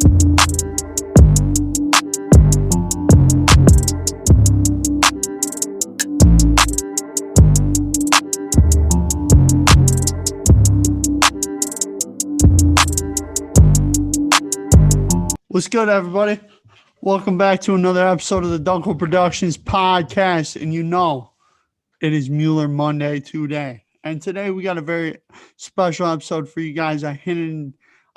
What's good, everybody? Welcome back to another episode of the Duenkel Productions Podcast. And it is Mueller Monday today. And today we got a very special episode for you guys.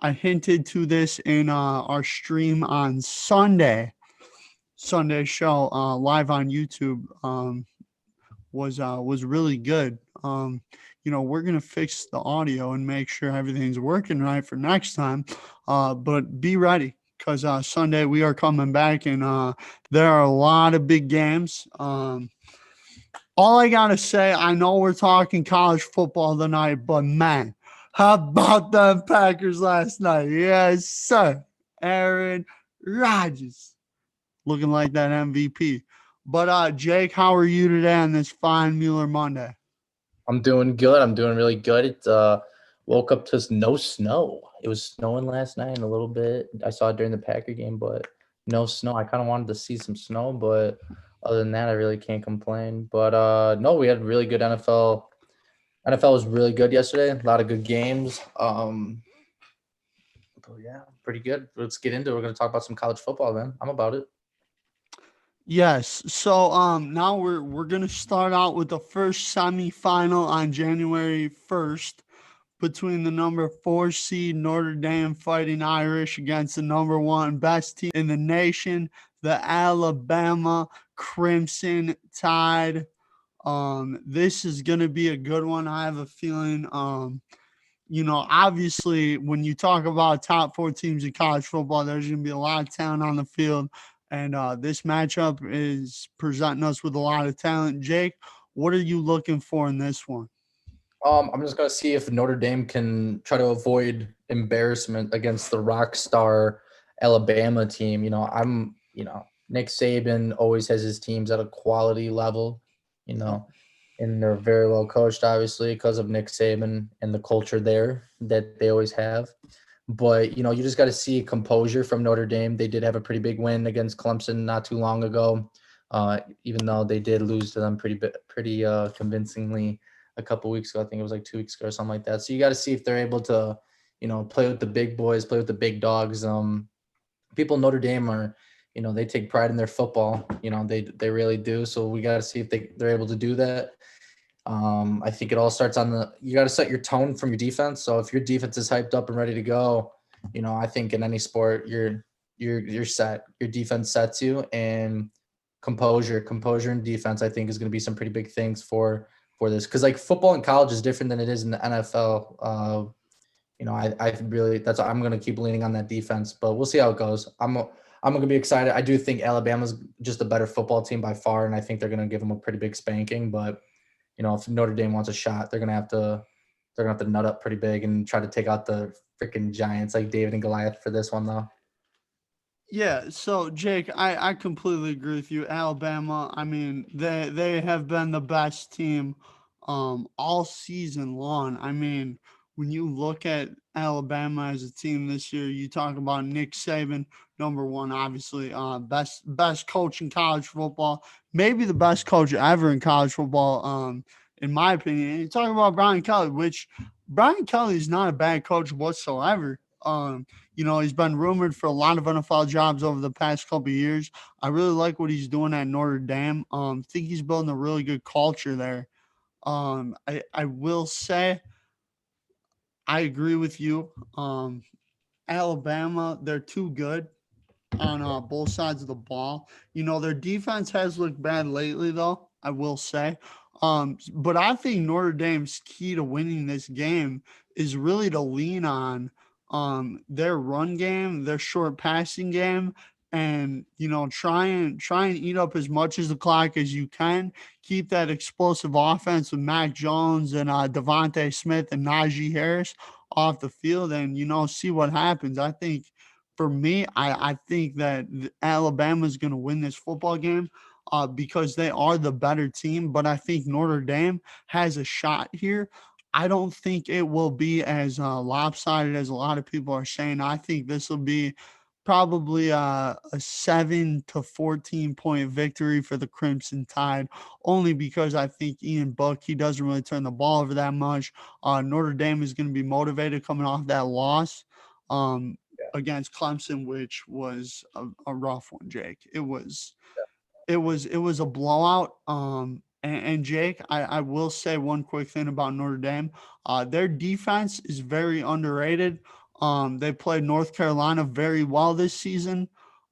I hinted to this in our stream on Sunday. Sunday show live on YouTube was really good. We're gonna fix the audio and make sure everything's working right for next time. But be ready, because Sunday we are coming back, and there are a lot of big games. All I gotta say, I know we're talking college football tonight, but man, how about the Packers last night? Yes, sir. Aaron Rodgers looking like that MVP. But Jake, how are you today on this fine Mueller Monday? I'm doing good. I'm doing really good. It woke up to no snow. It was snowing last night a little bit. I saw it during the Packer game, but no snow. I kind of wanted to see some snow, but other than that, I really can't complain. But no, we had really good NFL. NFL was really good yesterday. A lot of good games. But yeah, pretty good. Let's get into it. We're going to talk about some college football, man. I'm about it. Yes. So now we're gonna start out with the first semifinal on January 1st between the number 4 seed Notre Dame Fighting Irish against the number 1 best team in the nation, the Alabama Crimson Tide. This is gonna be a good one. I have a feeling. Obviously, when you talk about top 4 teams in college football, there's going to be a lot of talent on the field. And this matchup is presenting us with a lot of talent. Jake, what are you looking for in this one? I'm just going to see if Notre Dame can try to avoid embarrassment against the rock star Alabama team. Nick Saban always has his teams at a quality level, and they're very well coached, obviously, because of Nick Saban and the culture there that they always have. But, you just got to see composure from Notre Dame. They did have a pretty big win against Clemson not too long ago, even though they did lose to them pretty convincingly a couple weeks ago. I think it was like 2 weeks ago or something like that. So you got to see if they're able to, play with the big boys, play with the big dogs. People in Notre Dame are, they take pride in their football. They really do. So we got to see if they're able to do that. I think it all starts you got to set your tone from your defense. So if your defense is hyped up and ready to go, I think in any sport you're set. Your defense sets you, and composure and defense, I think, is going to be some pretty big things for this. Because like football in college is different than it is in the NFL. I'm going to keep leaning on that defense, but we'll see how it goes. I'm going to be excited. I do think Alabama's just a better football team by far, and I think they're going to give them a pretty big spanking. But if Notre Dame wants a shot, they're gonna have to nut up pretty big and try to take out the freaking Giants like David and Goliath for this one, though. Yeah, so Jake, I completely agree with you. Alabama, I mean, they have been the best team all season long. I mean, when you look at Alabama as a team this year, you talk about Nick Saban, number 1, obviously, best coach in college football, maybe the best coach ever in college football, in my opinion. And you talk about Brian Kelly, which Brian Kelly is not a bad coach whatsoever. He's been rumored for a lot of NFL jobs over the past couple of years. I really like what he's doing at Notre Dame. Think he's building a really good culture there. I will say, I agree with you. Alabama, they're too good on both sides of the ball. Their defense has looked bad lately, though, I will say. But I think Notre Dame's key to winning this game is really to lean on their run game, their short passing game, and try and eat up as much as the clock as you can. Keep that explosive offense with Mac Jones and Devontae Smith and Najee Harris off the field, and see what happens. I think, for me, I think that Alabama is going to win this football game because they are the better team. But I think Notre Dame has a shot here. I don't think it will be as lopsided as a lot of people are saying. I think this will be probably a 7-14 point victory for the Crimson Tide, only because I think Ian Book, he doesn't really turn the ball over that much. Notre Dame is going to be motivated coming off that loss um, against Clemson, which was a rough one, Jake. It was a blowout. And Jake, I will say one quick thing about Notre Dame. Their defense is very underrated. They played North Carolina very well this season.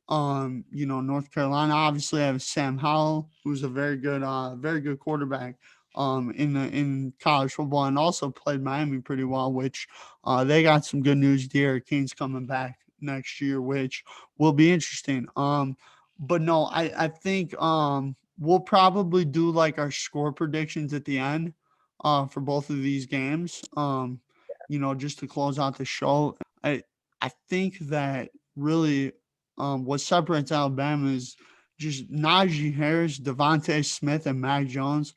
North Carolina obviously have Sam Howell, who's a very good quarterback. In college football, and also played Miami pretty well, which they got some good news. Derek King's coming back next year, which will be interesting. But no, I think we'll probably do like our score predictions at the end for both of these games. Just to close out the show. I think that really what separates Alabama is just Najee Harris, Devontae Smith, and Mac Jones.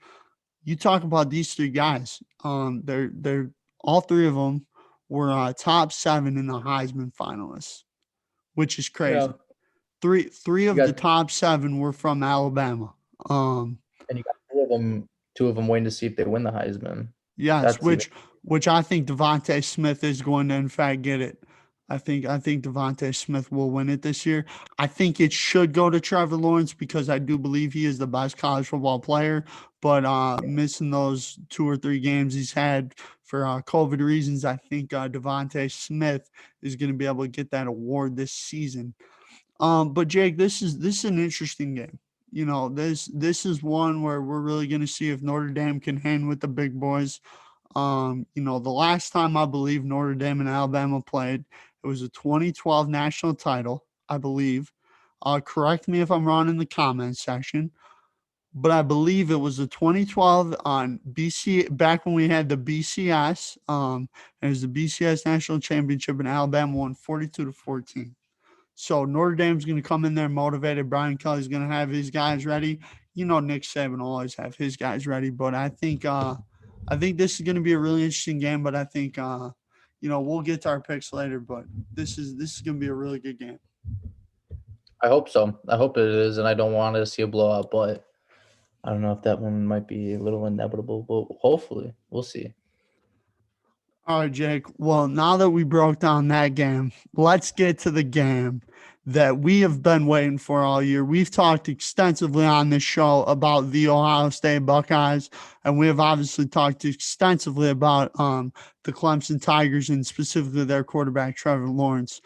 You talk about these three guys. They're all three of them were top seven in the Heisman finalists, which is Yeah. crazy. Three You of the got top seven were from Alabama. and you got two of them waiting to see if they win the Heisman. Yes, That's even which I think Devontae Smith is going to in fact get it. I think Devontae Smith will win it this year. I think it should go to Trevor Lawrence because I do believe he is the best college football player. But missing those 2 or 3 games he's had for COVID reasons, I think Devontae Smith is going to be able to get that award this season. But Jake, this is an interesting game. This is one where we're really going to see if Notre Dame can hang with the big boys. The last time I believe Notre Dame and Alabama played, it was a 2012 national title, I believe. Correct me if I'm wrong in the comments section, but I believe it was the 2012 on BC back when we had the BCS. It was the BCS national championship, and Alabama won 42-14. So Notre Dame's going to come in there motivated. Brian Kelly's going to have his guys ready. Nick Saban will always have his guys ready. But I think this is going to be a really interesting game. But I think we'll get to our picks later. But this is going to be a really good game. I hope so. I hope it is, and I don't want to see a blowout, but I don't know if that one might be a little inevitable, but hopefully we'll see. All right, Jake. Well, now that we broke down that game, let's get to the game that we have been waiting for all year. We've talked extensively on this show about the Ohio State Buckeyes, and we have obviously talked extensively about the Clemson Tigers and specifically their quarterback, Trevor Lawrence.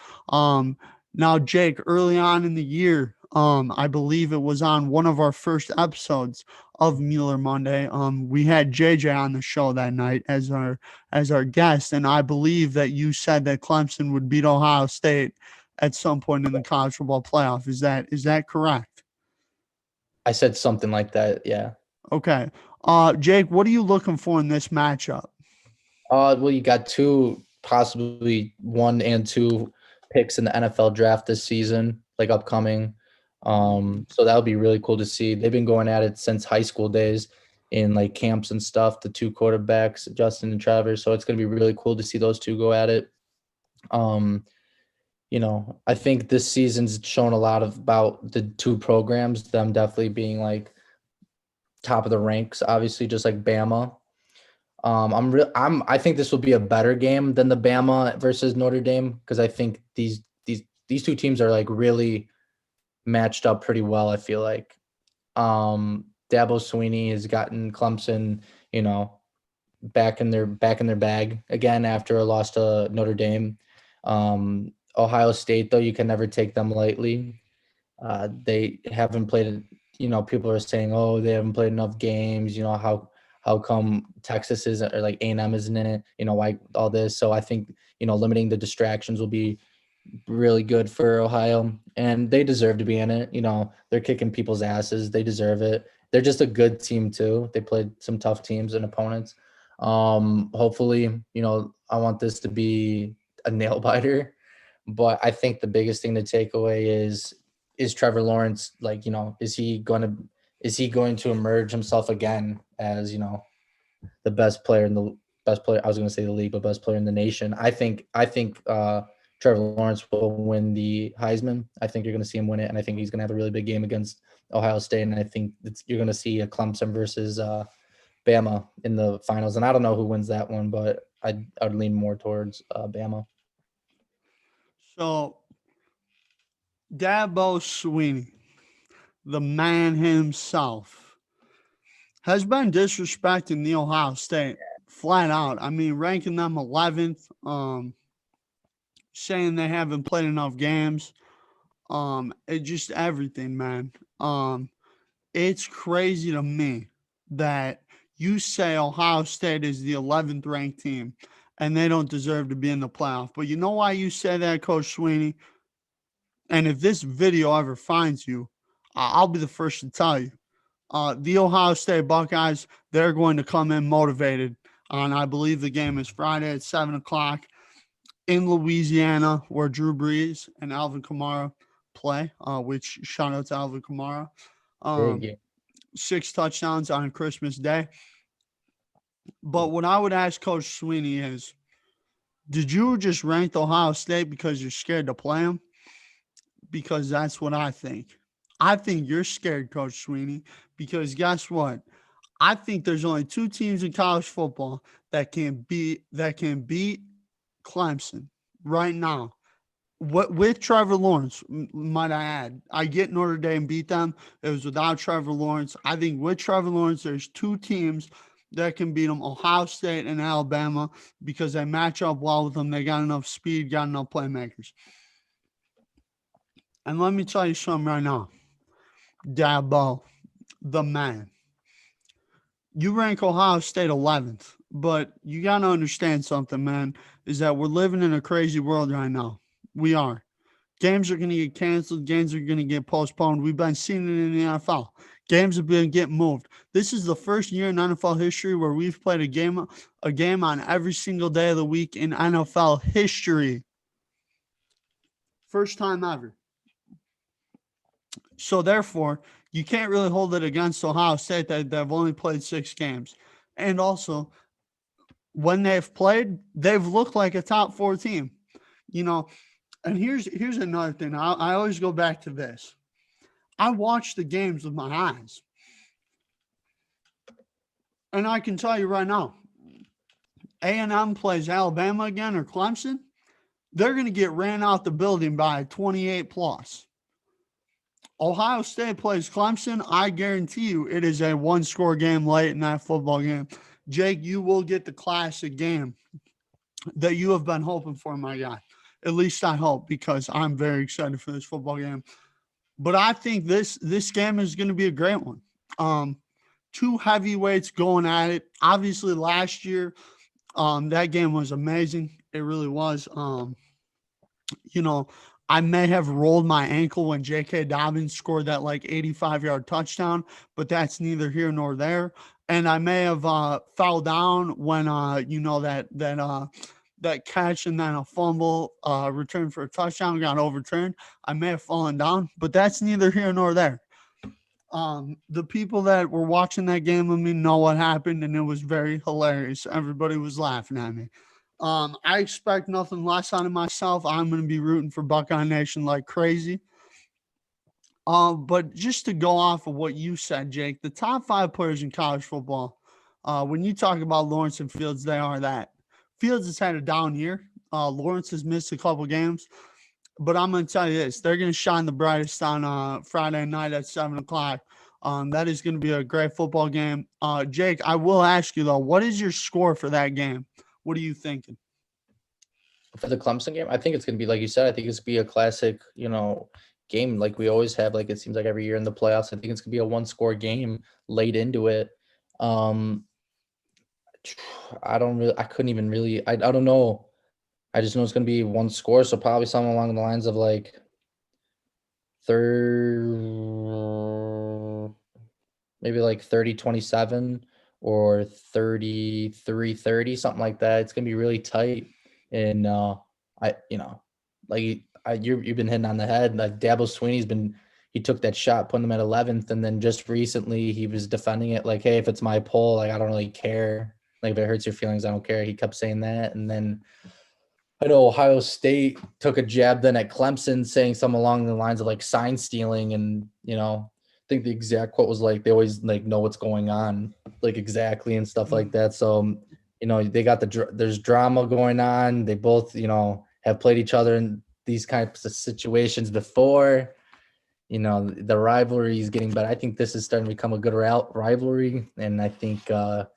Now, Jake, early on in the year, I believe it was on one of our first episodes of Mueller Monday. We had JJ on the show that night as our guest, and I believe that you said that Clemson would beat Ohio State at some point in the college football playoff. Is that correct? I said something like that, yeah. Okay. Jake, what are you looking for in this matchup? Well, you got possibly 1 and 2 picks in the NFL draft this season, like upcoming. So that would be really cool to see. They've been going at it since high school days in like camps and stuff, the two quarterbacks, Justin and Trevor. So it's going to be really cool to see those two go at it. I think this season's shown a lot about the two programs, them definitely being like top of the ranks, obviously, just like Bama. I think this will be a better game than the Bama versus Notre Dame because I think these two teams are like really matched up pretty well. I feel like Dabo Swinney has gotten Clemson, back in their bag again after a loss to Notre Dame. Ohio State, though, you can never take them lightly. They haven't played. People are saying, "Oh, they haven't played enough games." How come Texas isn't or like A&M isn't in it? Why all this? So I think limiting the distractions will be really good for Ohio, and they deserve to be in it. They're kicking people's asses. They deserve it. They're just a good team too. They played some tough teams and opponents. Hopefully, I want this to be a nail biter, but I think the biggest thing to take away is Trevor Lawrence, is he going to emerge himself again as, the best player I was going to say the league, but best player in the nation. I think Trevor Lawrence will win the Heisman. I think you're going to see him win it, and I think he's going to have a really big game against Ohio State, and I think you're going to see a Clemson versus Bama in the finals. And I don't know who wins that one, but I'd lean more towards Bama. So, Dabo Swinney, the man himself, has been disrespecting the Ohio State flat out. I mean, ranking them 11th, saying they haven't played enough games. It just everything, man. It's crazy to me that you say Ohio State is the 11th ranked team and they don't deserve to be in the playoff. But you know why you say that, Coach Sweeney? And if this video ever finds you, I'll be the first to tell you. The Ohio State Buckeyes, they're going to come in motivated on, I believe the game is Friday at 7 o'clock in Louisiana, where Drew Brees and Alvin Kamara play, which shout out to Alvin Kamara. 6 touchdowns on Christmas Day. But what I would ask Coach Sweeney is, did you just rank Ohio State because you're scared to play them? Because that's what I think. I think you're scared, Coach Sweeney, because guess what? I think there's only 2 teams in college football that can beat Clemson right now. With Trevor Lawrence, might I add. I get Notre Dame beat them. It was without Trevor Lawrence. I think with Trevor Lawrence, there's 2 teams that can beat them, Ohio State and Alabama, because they match up well with them. They got enough speed, got enough playmakers. And let me tell you something right now. Dabo, the man. You rank Ohio State 11th, but you got to understand something, man, is that we're living in a crazy world right now. We are. Games are going to get canceled. Games are going to get postponed. We've been seeing it in the NFL. Games have been getting moved. This is the first year in NFL history where we've played a game on every single day of the week in NFL history. First time ever. So therefore, you can't really hold it against Ohio State that they've only played 6 games. And also, when they've played, they've looked like a top 4 team. You know, and here's another thing. I always go back to this. I watch the games with my eyes. And I can tell you right now, A&M plays Alabama again or Clemson, they're going to get ran out the building by 28 plus. Ohio State plays Clemson, I guarantee you it is a 1-score game late in that football game. Jake, you will get the classic game that you have been hoping for, my guy. At least I hope, because I'm very excited for this football game. But I think this game is going to be a great one. 2 heavyweights going at it. Obviously, last year, that game was amazing. It really was. I may have rolled my ankle when J.K. Dobbins scored that 85-yard touchdown, but that's neither here nor there. And I may have fell down when that catch and then a fumble return for a touchdown got overturned. I may have fallen down, but that's neither here nor there. The people that were watching that game with me know what happened, and it was very hilarious. Everybody was laughing at me. I expect nothing less out of myself. I'm going to be rooting for Buckeye Nation like crazy. But just to go off of what you said, Jake, the top 5 players in college football, when you talk about Lawrence and Fields, they are that. Fields has had a down year. Lawrence has missed a couple games. But I'm going to tell you this. They're going to shine the brightest on Friday night at 7 o'clock. That is going to be a great football game. Jake, I will ask you, though, what is your score for that game? What are you thinking? For the Clemson game, I think it's going to be, like you said, I think it's going to be a classic, game like we always have, like it seems like every year in the playoffs. I think it's going to be a 1-score game late into it. I couldn't even really, I don't know. I just know it's going to be 1 score. So probably something along the lines of maybe 30-27 or 33-30, something like that. It's going to be really tight. And you've been hitting on the head. Like Dabo Swinney's he took that shot, putting them at 11th. And then just recently he was defending it like, hey, if it's my poll, I don't really care. If it hurts your feelings, I don't care. He kept saying that. And then I know Ohio State took a jab then at Clemson, saying something along the lines of like sign stealing, and I think the exact quote was like they always like know what's going on, like exactly and stuff like that. So they got there's drama going on. They both have played each other in these kinds of situations before. The rivalry is getting better. I think this is starting to become a good rivalry, and I think you're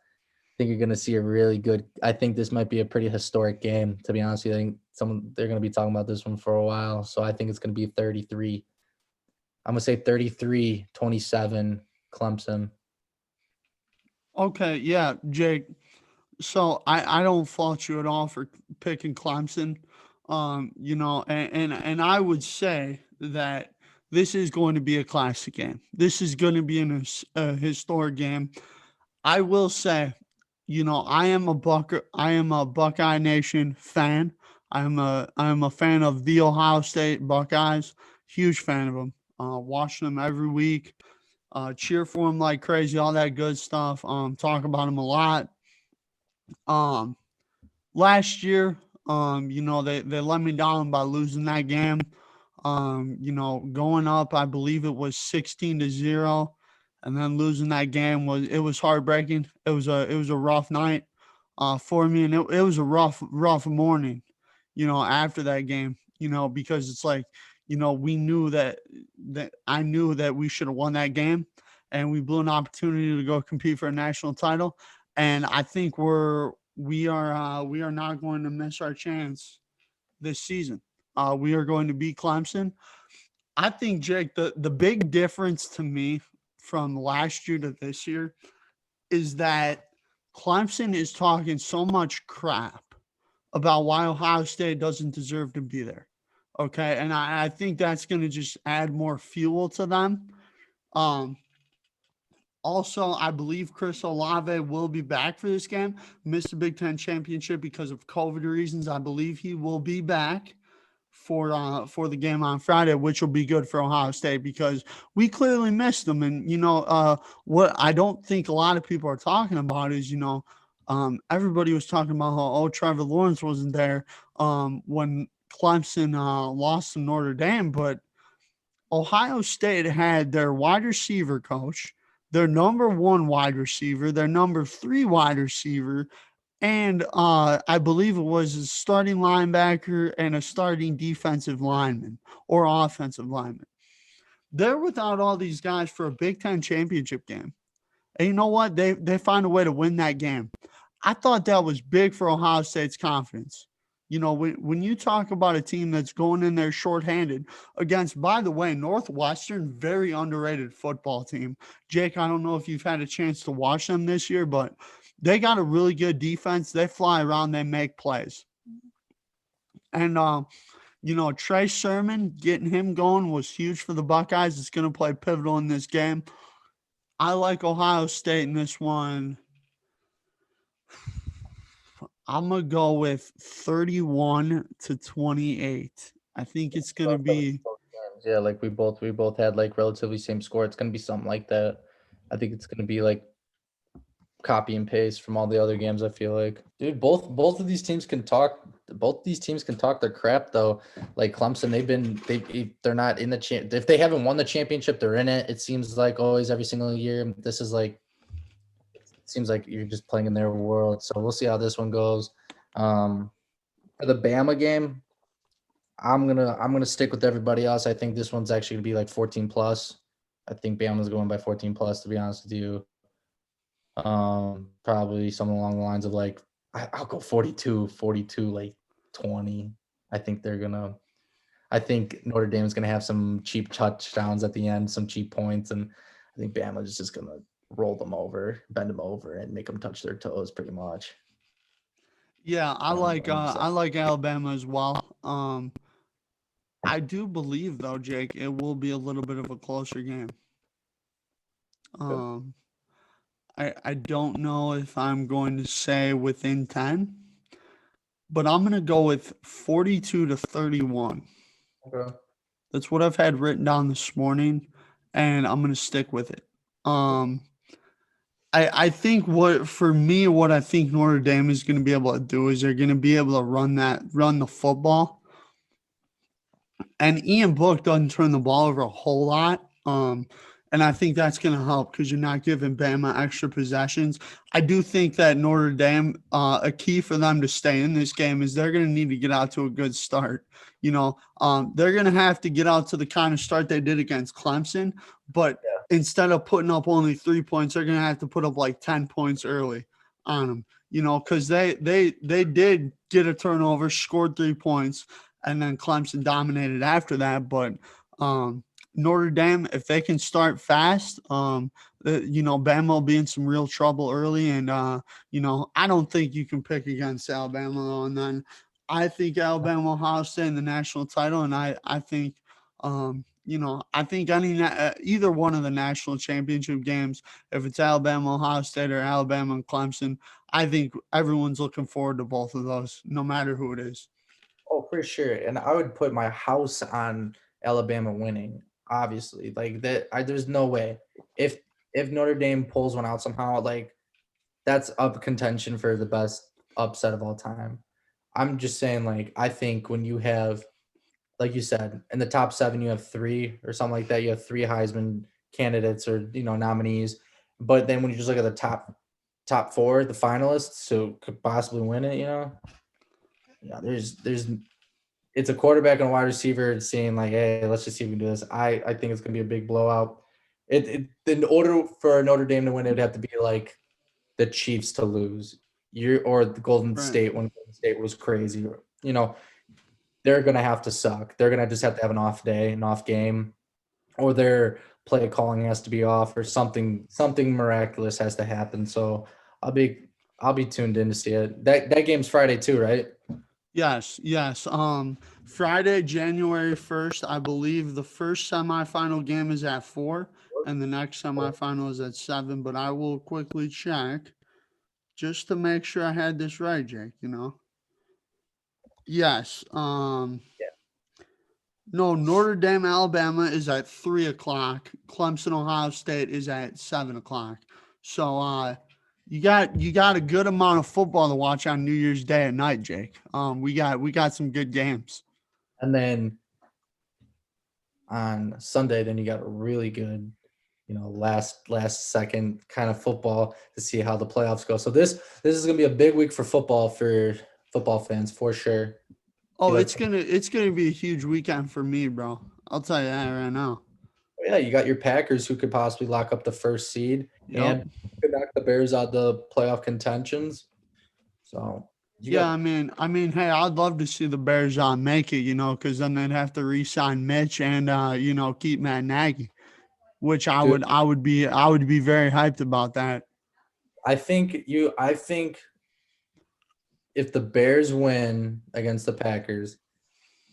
going to see a really good. I think this might be a pretty historic game, to be honest with you. I think they're going to be talking about this one for a while. So I think it's going to be 33. I'm going to say 33-27 Clemson. Okay, yeah, Jake. So I don't fault you at all for picking Clemson. And I would say that this is going to be a classic game. This is going to be a historic game. I will say, I am a Buckeye Nation fan. I am a fan of the Ohio State Buckeyes. Huge fan of them. Watching them every week. Cheer for them like crazy. All that good stuff. Talk about them a lot. Um, Last year, they let me down by losing that game. Going up, I believe it was 16-0, and then losing that game was heartbreaking. It was a rough night for me, and it was a rough morning, after that game, because it's like, we knew that I knew that we should have won that game, and we blew an opportunity to go compete for a national title, and I think we are not going to miss our chance this season. We are going to beat Clemson. I think, Jake, the big difference to me from last year to this year is that Clemson is talking so much crap about why Ohio State doesn't deserve to be there. Okay. And I think that's going to just add more fuel to them. Um, Also, I believe Chris Olave will be back for this game. Missed the Big Ten championship because of COVID reasons. I believe he will be back for the game on Friday, which will be good for Ohio State because we clearly missed them. And what I don't think a lot of people are talking about is everybody was talking about how Trevor Lawrence wasn't there when Clemson lost to Notre Dame, but Ohio State had their wide receiver coach, their number one wide receiver, their number three wide receiver, and I believe it was a starting linebacker and a starting defensive lineman or offensive lineman. They're without all these guys for a Big Ten championship game. And you know what? They find a way to win that game. I thought that was big for Ohio State's confidence. When you talk about a team that's going in there shorthanded against, by the way, Northwestern, very underrated football team. Jake, I don't know if you've had a chance to watch them this year, but they got a really good defense. They fly around, they make plays. And, Trey Sermon, getting him going was huge for the Buckeyes. It's going to play pivotal in this game. I like Ohio State in this one. I'm going to go with 31-28. I think it's going to be. Yeah, like we both had like relatively same score. It's going to be something like that. I think it's going to be like copy and paste from all the other games. I feel like, dude, both of these teams can talk. Both these teams can talk their crap though. Like Clemson, they're not in the champ. If they haven't won the championship, they're in it. It seems like always every single year. This is like, it seems like you're just playing in their world. So we'll see how this one goes. For the Bama game, I'm gonna stick with everybody else. I think this one's actually gonna be like 14 plus. I think Bama's going by 14 plus, to be honest with you. Probably something along the lines of like, I'll go 42, like 20. I think Notre Dame is gonna have some cheap touchdowns at the end, some cheap points, and I think Bama's just gonna roll them over, bend them over, and make them touch their toes pretty much. Yeah, I like Alabama as well. I do believe though, Jake, it will be a little bit of a closer game. I don't know if I'm going to say within 10, but I'm going to go with 42-31. Okay. That's what I've had written down this morning, and I'm going to stick with it. I think what I think Notre Dame is going to be able to do is they're going to be able to run the football. And Ian Book doesn't turn the ball over a whole lot. And I think that's going to help because you're not giving Bama extra possessions. I do think that Notre Dame, a key for them to stay in this game is they're going to need to get out to a good start. They're going to have to get out to the kind of start they did against Clemson, but instead of putting up only 3 points, they're going to have to put up like 10 points early on them, because they did get a turnover, scored 3 points, and then Clemson dominated after that. But Notre Dame, if they can start fast, Bama will be in some real trouble early. And, I don't think you can pick against Alabama, though. And then I think Alabama will house in the national title. And I think, I think either one of the national championship games, if it's Alabama, Ohio State, or Alabama and Clemson, I think everyone's looking forward to both of those, no matter who it is. Oh, for sure. And I would put my house on Alabama winning, obviously. Like that, there's no way. If Notre Dame pulls one out somehow, like that's up contention for the best upset of all time. I'm just saying, like, I think when you have, like you said, in the top 7, you have 3 or something like that. You have 3 Heisman candidates or, nominees. But then when you just look at the top 4, the finalists who could possibly win it, yeah, there's it's a quarterback and a wide receiver saying like, hey, let's just see if we can do this. I think it's gonna be a big blowout. In order for Notre Dame to win, it would have to be like the Chiefs to lose. Or the Golden State when Golden State was crazy. They're gonna have to suck. They're gonna just have to have an off day, an off game, or their play calling has to be off, or something miraculous has to happen. So I'll be tuned in to see it. That game's Friday too, right? Yes. Friday, January 1st, I believe the first semifinal game is at 4 and the next semifinal is at 7, but I will quickly check just to make sure I had this right, Jake, Yes. No, Notre Dame, Alabama is at 3:00. Clemson, Ohio State is at 7:00. So you got a good amount of football to watch on New Year's Day at night, Jake. We got some good games. And then on Sunday, then you got a really good, last second kind of football to see how the playoffs go. So this is gonna be a big week for football fans for sure. Oh, it's gonna be a huge weekend for me, bro. I'll tell you that right now. Yeah, you got your Packers who could possibly lock up the first seed and could knock the Bears out the playoff contentions. So I mean, hey, I'd love to see the Bears make it, because then they'd have to re-sign Mitch and keep Matt Nagy, which I would be very hyped about that. I think if the Bears win against the Packers,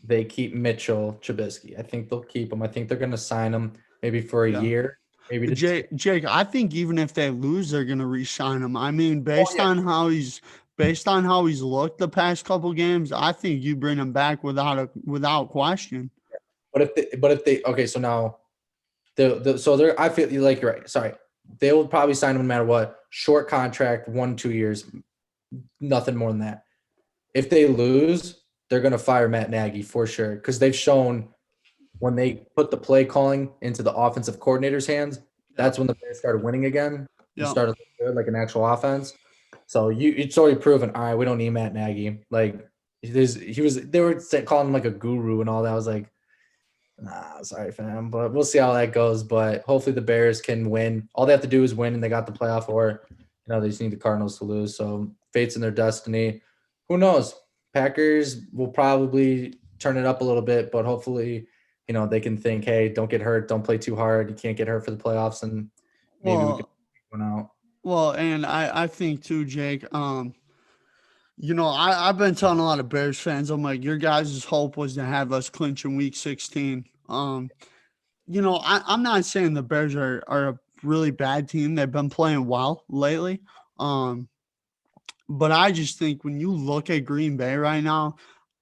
they keep Mitchell Trubisky. I think they'll keep him. I think they're going to sign him maybe for a year. Maybe Jake, I think even if they lose, they're going to re-sign him. I mean, based on how he's looked the past couple games, I think you bring him back without question. But if they okay, so now I feel like you're right. Sorry, they will probably sign him no matter what. Short contract, 1-2 years, nothing more than that. If they lose, they're going to fire Matt Nagy for sure, because they've shown when they put the play calling into the offensive coordinator's hands, that's when the Bears started winning again. It started looking good, like an actual offense. So it's already proven. All right, we don't need Matt Nagy. Like they were calling him like a guru and all that. I was like, nah, sorry fam, but we'll see how that goes. But hopefully the Bears can win. All they have to do is win, and they got the playoff, or they just need the Cardinals to lose. So fate's in their destiny. Who knows? Packers will probably turn it up a little bit, but hopefully, they can think, hey, don't get hurt, don't play too hard. You can't get hurt for the playoffs, and maybe we can take one out. Well, and I think too, Jake. I've been telling a lot of Bears fans, I'm like, your guys' hope was to have us clinch in Week 16. I'm not saying the Bears are a really bad team. They've been playing well lately. But I just think when you look at Green Bay right now,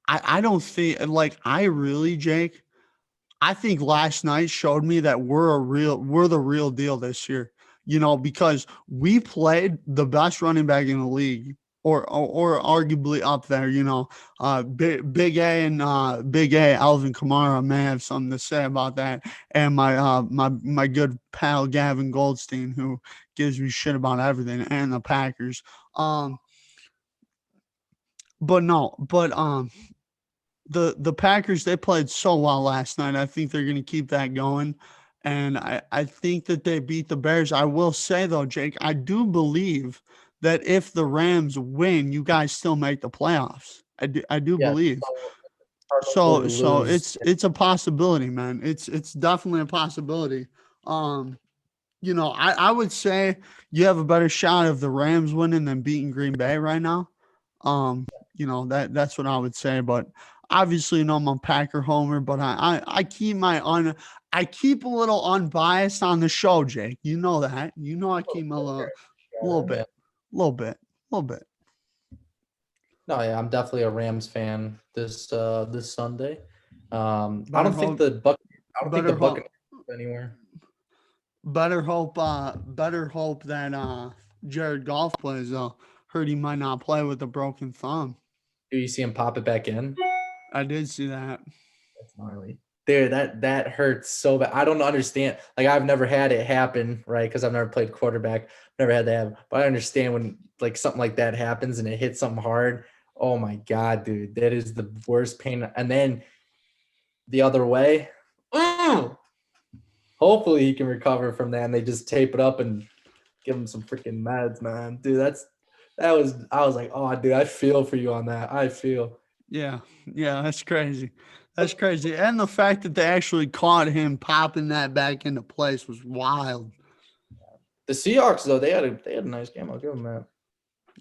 I don't think Jake, I think last night showed me that we're the real deal this year. because we played the best running back in the league. Or arguably up there, Big A and Big A Alvin Kamara may have something to say about that, and my good pal Gavin Goldstein, who gives me shit about everything, and the Packers. The Packers, they played so well last night. I think they're going to keep that going, and I think that they beat the Bears. I will say though, Jake, I do believe that if the Rams win, you guys still make the playoffs. I do Yeah. believe. So So it's a possibility, man. It's definitely a possibility. I would say you have a better shot of the Rams winning than beating Green Bay right now. That's what I would say. But obviously, I'm a Packer homer, but I keep I keep a little unbiased on the show, Jake. You know that. I keep a little bit. No, yeah, I'm definitely a Rams fan this Sunday. I Better don't think hope- the better hope- Buccaneers go anywhere. Better hope that Jared Goff plays though. Heard he might not play with a broken thumb. Do you see him pop it back in? I did see that. That's gnarly. Dude, that hurts so bad. I don't understand. Like, I've never had it happen, right? Because I've never played quarterback. Never had that happen. But I understand when like something like that happens and it hits something hard. Oh my God, dude. That is the worst pain. And then the other way. Hopefully he can recover from that and they just tape it up and give him some freaking meds, man. Dude, I was like, oh dude, I feel for you on that. I feel. Yeah, that's crazy. That's crazy. And the fact that they actually caught him popping that back into place was wild. The Seahawks, though, they had a nice game. I'll give them that.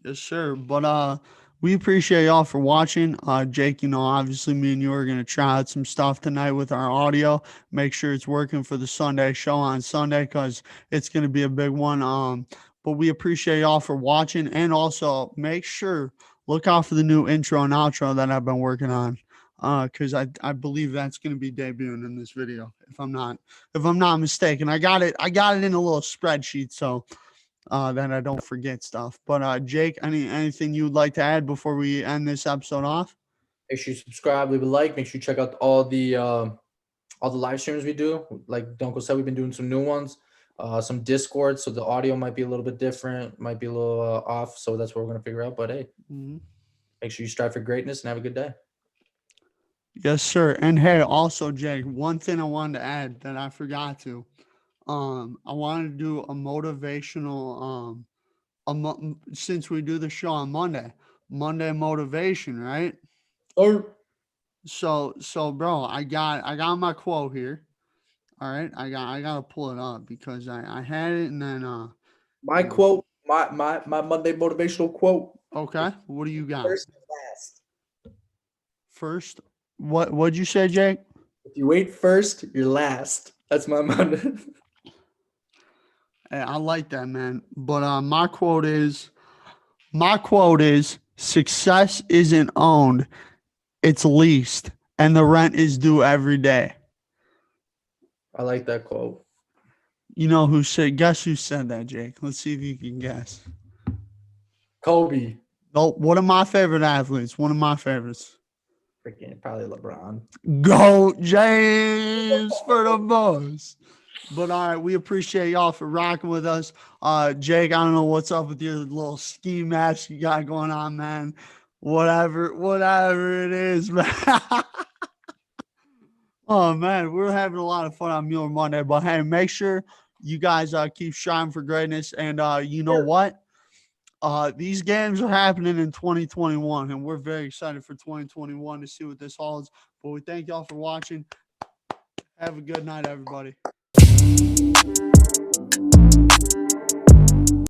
Yes, sir. But we appreciate y'all for watching. Jake, obviously me and you are gonna try out some stuff tonight with our audio. Make sure it's working for the Sunday show on Sunday because it's gonna be a big one. But we appreciate y'all for watching, and also make sure look out for the new intro and outro that I've been working on. Because I believe that's going to be debuting in this video, if I'm not mistaken. I got it in a little spreadsheet so that I don't forget stuff. But Jake, anything you would like to add before we end this episode off? Make sure you subscribe, leave a like. Make sure you check out all the live streams we do. Like Duenkel said, we've been doing some new ones, some Discord, so the audio might be a little bit different, might be a little off. So that's what we're gonna figure out. But hey, make sure you strive for greatness and have a good day. Yes, sir. And hey, also, Jake, one thing I wanted to add that I forgot to. I wanted to do a motivational. Since we do the show on Monday motivation, right? Or So, bro, I got my quote here. All right, I gotta pull it up because I had it and then my quote, my Monday motivational quote. Okay, what do you got? First and last. First. What'd you say, Jake? If you wait first, you're last. That's my Monday. Hey, I like that, man. But my quote is success isn't owned, it's leased, and the rent is due every day. I like that quote. Guess who said that, Jake? Let's see if you can guess. Kobe. Oh, one of my favorite athletes. One of my favorites. Freaking probably LeBron. Go James for the boys. But all right, we appreciate y'all for rocking with us. Jake, I don't know what's up with your little ski match you got going on, man. Whatever it is, man. Oh man, we're having a lot of fun on Mueller Monday. But hey, make sure you guys keep striving for greatness. And you know what? These games are happening in 2021, and we're very excited for 2021 to see what this holds. But we thank y'all for watching. Have a good night, everybody.